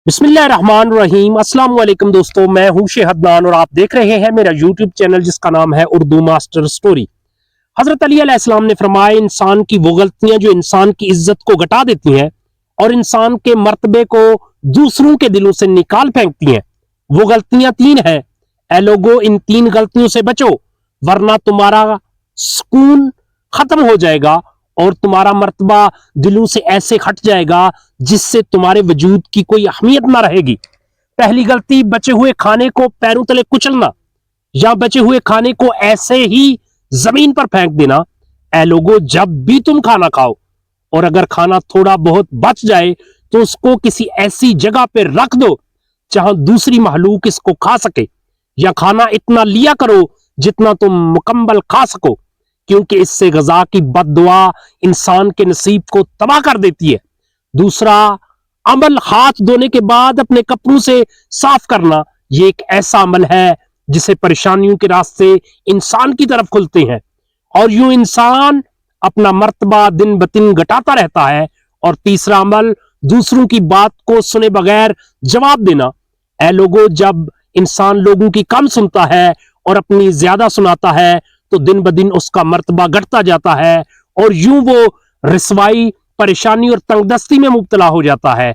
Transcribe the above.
बिस्मिल्लाहिर्रहमानिर्रहीम। अस्सलाम वालेकुम दोस्तों, मैं हूं शेहदनान और आप देख रहे हैं मेरा यूट्यूब चैनल जिसका नाम है उर्दू मास्टर स्टोरी। हजरत अली अलैहिस्सलाम ने फरमाया, इंसान की वो गलतियां जो इंसान की इज्जत को घटा देती हैं और इंसान के मर्तबे को दूसरों के दिलों से निकाल फेंकती हैं, वो गलतियां तीन हैं। ऐ लोगो, इन तीन गलतियों से बचो वरना तुम्हारा सुकून खत्म हो जाएगा और तुम्हारा मर्तबा दिलों से ऐसे हट जाएगा जिससे तुम्हारे वजूद की कोई अहमियत ना रहेगी। पहली गलती, बचे हुए खाने को पैरों तले कुचलना या बचे हुए खाने को ऐसे ही जमीन पर फेंक देना। ऐ लोगो, जब भी तुम खाना खाओ और अगर खाना थोड़ा बहुत बच जाए तो उसको किसी ऐसी जगह पे रख दो जहां दूसरी महलूक इसको खा सके, या खाना इतना लिया करो जितना तुम मुकम्मल खा सको, क्योंकि इससे गजा की बद्दुआ इंसान के नसीब को तबाह कर देती है। दूसरा अमल, हाथ धोने के बाद अपने कपड़ों से साफ करना। यह एक ऐसा अमल है जिसे परेशानियों के रास्ते इंसान की तरफ खुलते हैं और यूं इंसान अपना मर्तबा दिन ब दिन घटाता रहता है। और तीसरा अमल, दूसरों की बात को सुने बगैर जवाब देना। ऐ लोगों, जब इंसान लोगों की कम सुनता है और अपनी ज्यादा सुनाता है तो दिन ब दिन उसका मर्तबा घटता जाता है और यूं वो रिसवाई, परेशानी और तंगदस्ती में मुब्तला हो जाता है।